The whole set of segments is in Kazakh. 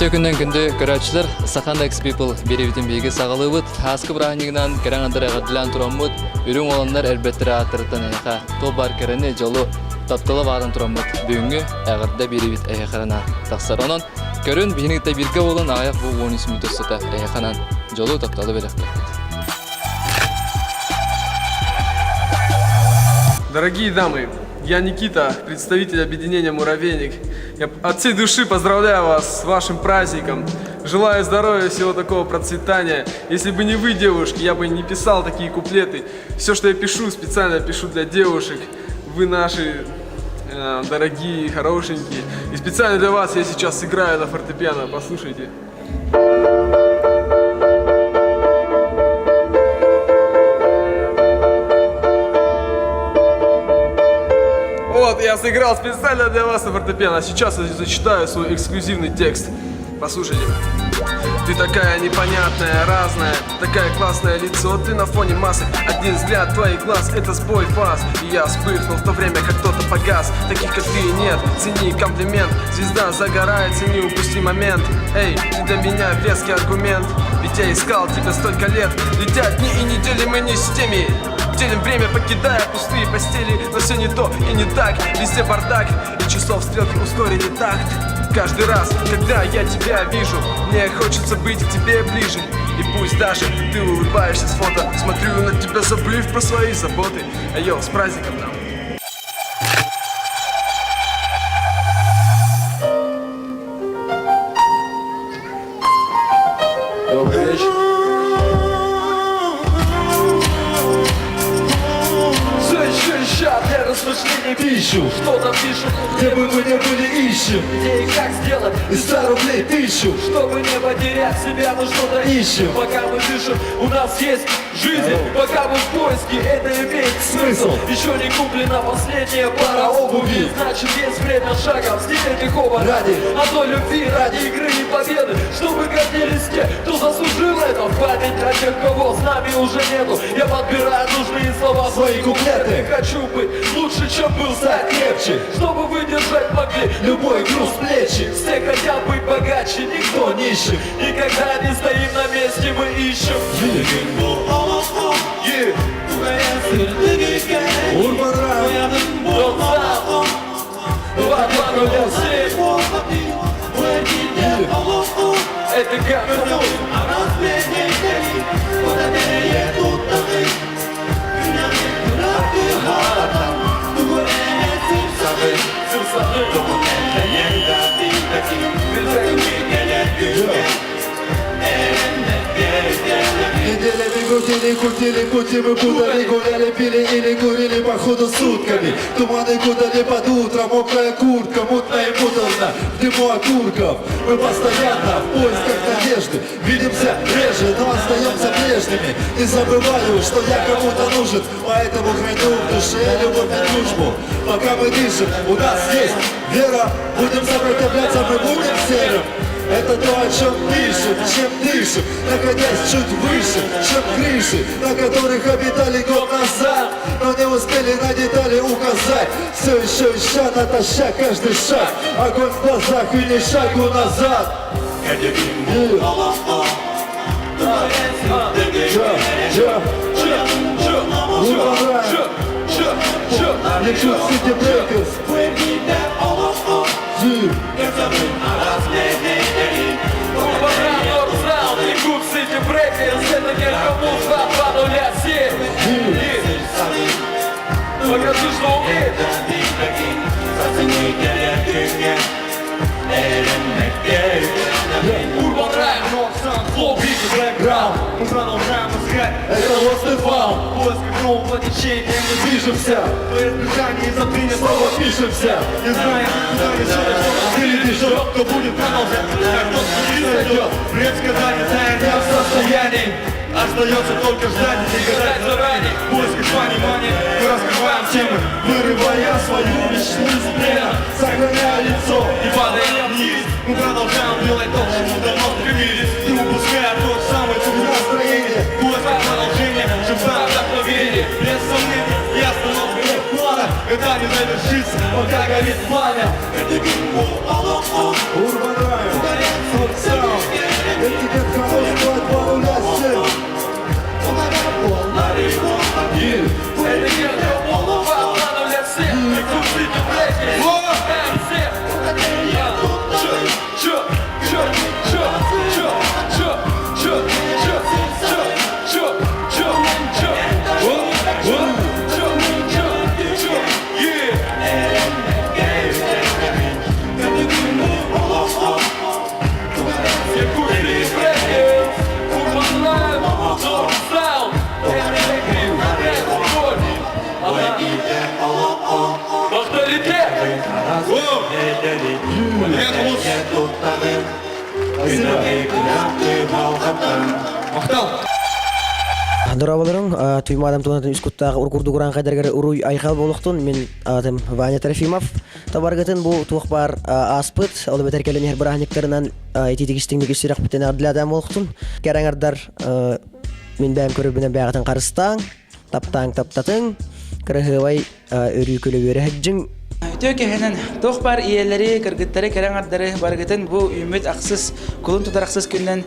Köçe günden günde görəçlər Sakan X People biribitin bilgi sağlığı haskı bırahnignan kerang antara gadlan turamut ürün olanlar elbette rahatırtan eha tobar kerene jolu taptala varan turamut büngü ağırda biribit ehakarana taksaranon görün bihinigte birge olan ayak bu 13 minutosata ehakanan jolu taptalı belektir. Дорогие дамы, я Никита, представитель объединения «Муравейник». Я от всей души поздравляю вас с вашим праздником. Желаю здоровья, всего такого процветания. Если бы не вы, девушки, я бы не писал такие куплеты. Все, что я пишу, специально пишу для девушек. Вы наши дорогие, хорошенькие. И специально для вас я сейчас играю на фортепиано. Послушайте. Вот, я сыграл специально для вас на фортепиано. Сейчас я зачитаю свой эксклюзивный текст. Послушайте. Ты такая непонятная, разная, такая классное лицо, ты на фоне массы. Один взгляд твоих глаз, это сбой фаз. И я вспыхнул в то время, как кто-то погас. Таких, как ты, нет, цени комплимент. Звезда загорается, не упусти момент. Эй, ты для меня веский аргумент. Ведь я искал тебя столько лет. Летят дни и недели, мы не с теми. Делим время, покидая пустые постели. Но все не то и не так, везде бардак. И часов стрелки ускорили такт. Каждый раз, когда я тебя вижу, мне хочется быть к тебе ближе. И пусть даже ты улыбаешься с фото, смотрю на тебя, забыв про свои заботы. Айо, с праздником нам! Добрый вечер. Для размышлений пищу, что там пишут, где бы мы не были, ищем идеи, как сделать из 100 рублей 1000. Чтобы не потерять себя, мы что-то ищем. Пока мы дышим, у нас есть жизнь. Пока мы в поиске, это имеет смысл. Еще не куплена последняя пара обуви. Значит, есть время шагом стиле лихого ради одной любви, ради игры и победы. Чтобы гордились те, кто заслужил это. В память о тех, кого с нами уже нету. Я подбираю нужные слова, свои куплеты. Хочу быть лучше, чем был, стать крепче, чтобы выдержать могли любой груз плечи. Все хотят быть богаче, никто нищим. Никогда не стоим на месте, мы ищем. Урбан Райм, это как Неделями крутили пути, мы путали, гуляли, пили или курили походу сутками. Туманы кутали под утро, мокрая куртка, мутная и муторно, в дыму окурков. Мы постоянно в поисках надежды, видимся реже, но остаемся прежними. Не забываю, что я кому-то нужен, поэтому храню в душе любовь и дружбу. Пока мы дышим, у нас есть вера, будем сопротивляться, мы будем серым. Это то, о чем пишем, чем дышим, находясь чуть выше, чем крыши, на которых обитали год назад, но не успели на детали указать. Все еще ища натощак каждый шаг, огонь в глазах и ни шагу назад. Лечу City Breakers. City Breakers, это Геркаму 2207. Покажи, что умеет. Урбан Райм, флоу, бит и бэкграунд. Мы продолжаем искать, Это Lost and Found. в поисках нового течения мы движемся. В избежании забвения снова пишемся. Не знаем, куда решили, что впереди ждет. Кто будет продолжать, как тот не зайдет. Предсказание тайны в состоянии. Остается только ждать и гадать заранее. В поисках понимания мы раскрываем темы, вырывая свою мечту из плена. Сохраняя лицо и падая вниз, мы продолжаем делать то, к чему давно стремились. Не упуская тот самый путь настроения. В поисках продолжения, живца вдохновения. Без сомнений и остановки нет плана. Это не завершится, пока горит пламя. Урбан Райм. Eli Yllättäjä tuttanen Yllättäjä halkatan Мактал! Дорабаларың, түймадам туғанатын үскуттағы ұркурду құран қайдаргары ұруй айқал болуқтын, мен атым Ваня Трофимов. Табарғатын бұл туық бар аспыт, олы бәтер кәлін ер бірахниктарынан ететігістіңді көстерақ біттен ардыл адам болуқтын. Кәраңардар мен бәйім көрібінен бәғатын қарыстаң, таптаң, кіріғывай өрі көлі өрі әджің. Төке хенен тоқ бар иелері, кіргіттері, кәраңардары барғытын бұл үміт ақсыз, күлін тұтарақсыз күннен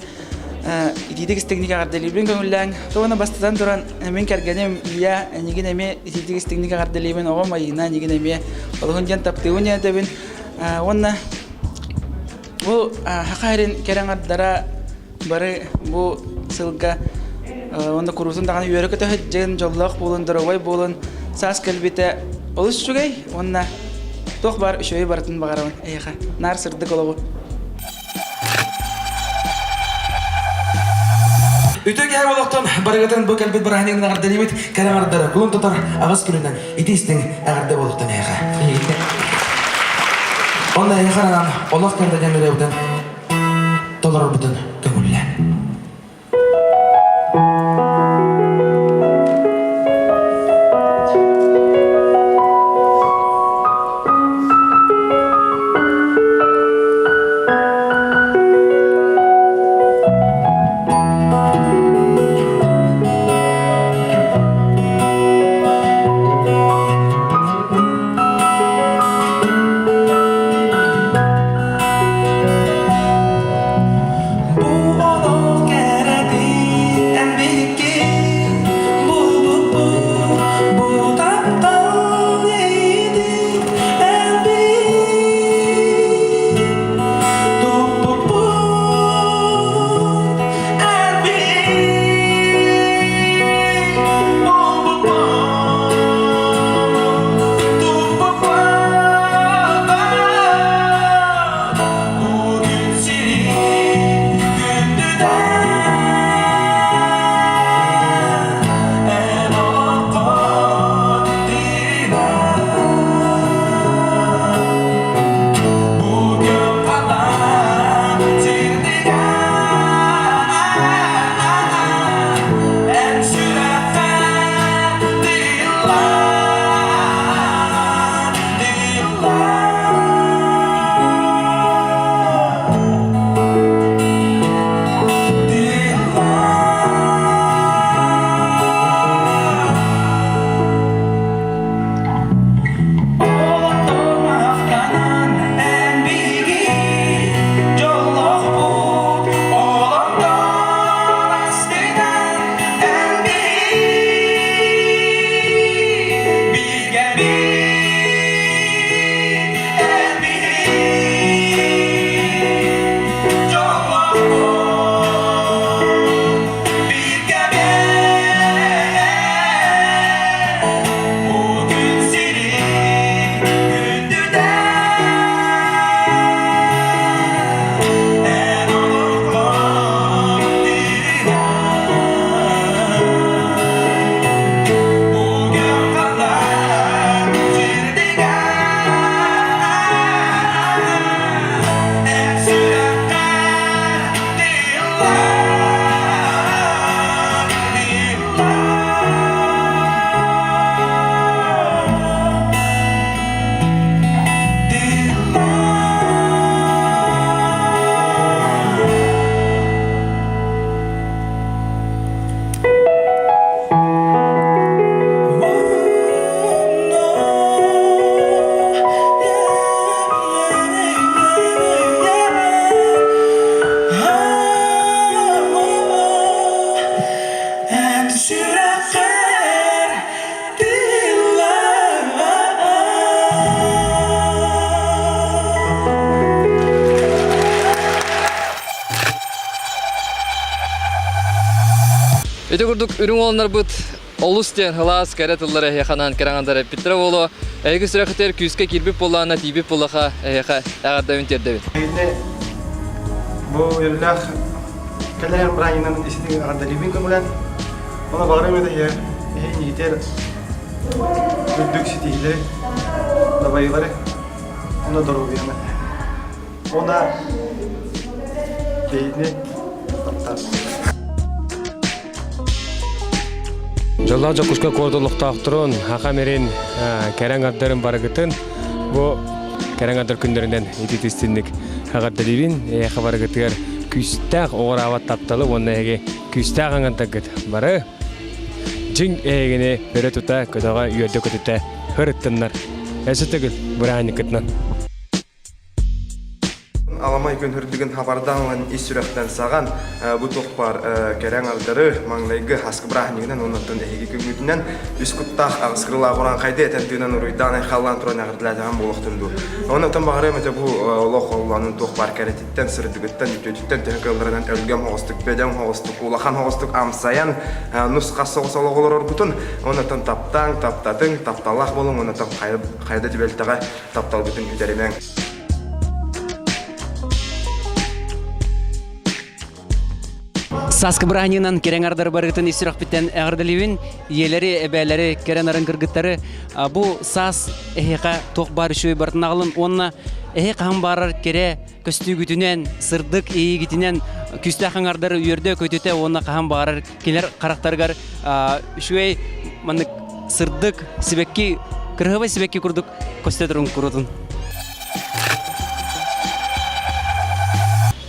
итидигис техника гарделибин көңүлләң. Тоғына бастадан туран мен кәргенем ия нигин эме итидигис техника гарделибин ого майына нигин эме олгон жан таптыгын ядебин. Онна бу хакайрин кәрәңардара бары бу сылга онда курусун даганы үйрөкө төһөҗен жоллок болун дорогой болун сас келбите олус чугай. Онна тоқ бар үшөй бартын багарабын. Эйха нар сырды кологу. Үтөк яй болоқтон барығытын бұл кәлбет бараханегін ағардан емет кәрәңардары күлін тұтар ағыз күлінен итестің ағарда болуқтан әйға. Онда әйқаранан олақ кәрді жәндері өтін толырыр бұтын көңілі. Эти курдук үрүң олнар бут олустен хлас каратыллары яханан караңандары Петроволо эги сүрәхтер күскә кирбип буллана тибип булаха яха агардавын тердебит. Бу юллах калерен брайнан исти агардалибин көмлән. Она багырым иде я. Нитер. Дүк ситиле. Давайлары. Она дорогыяны. Ona deyini Жолла жокушка кордулуктаактырын хака мерен керең аттарын барыгытын бу керең аттар күндөрүнөн ититистинник хагардалибин хабарыгытыр күстак оорабат тапталы оннеге күстак аңантагыт бары жин эгене бере тута көтөгө үйөдө көтөтө хырыттыннар эсетегил бураникытнан Аламай күн хүрдігін хабардан исүрәқтен саған бұ тоқпар кәрәң ардары маңлайғы хаскы бірахнигінен оннаттан әйгі күнгүтінен үскуттақ ағысқырыла құран қайды әтәntігінен ұруйдан әйқалан тұран ағырдылайдаған болуқтынды. Оннаттан бағырым әті бұ олық оланын тоқпар кәрәтіттен, сырдығыттен, үтөтіттен, тәңкілдерінен өлгем хоғыстық, бәдем хоғыстық, улахан хоғыстық амсаян нұсқасы соғысалы олар орбутын. Оннаттан таптаң, таптадың, тапталақ болың, оннаттан қайды дебелтіға таптал бүтін үтерімен. Саскы бұрағынынан керен ардар барғытын исірақ біттен әғырдалевін, елері, әбәлері, керен арын кіргіттары, бұл сас әхеқа тоқ бар үші бартын ағылын, онына әхеқ хан барар кере көсті күтінен, сырдық ейі күтінен, күсті қан ардары үйерді көтеті, онына қан барар келер қарақтарғар үші сырдық себекки, кірғыбай себекки күрдік көсті тұрын күрдін.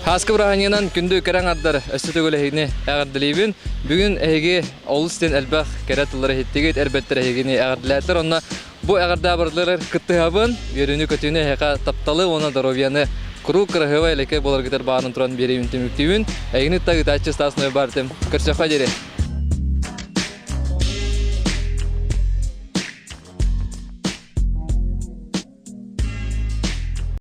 Хаскы бұрағанынан күнді кәрәң аддар өсті көлігіне әғардылейбін. Бүгін әйге олыстен әлбәқ кәрәтілері хеттегет әрбәттер әйгені әғардылайтыр. Онна бұл әғарда бардылар күттіғабын, өріні көтіні әйға тапталы, оны даровияны құру қырғыва әлеке болар кетер бағанын тұран береймін теміктейбін. Әйгені тағы тәтші стасыны бартым. Көрсеқа дере.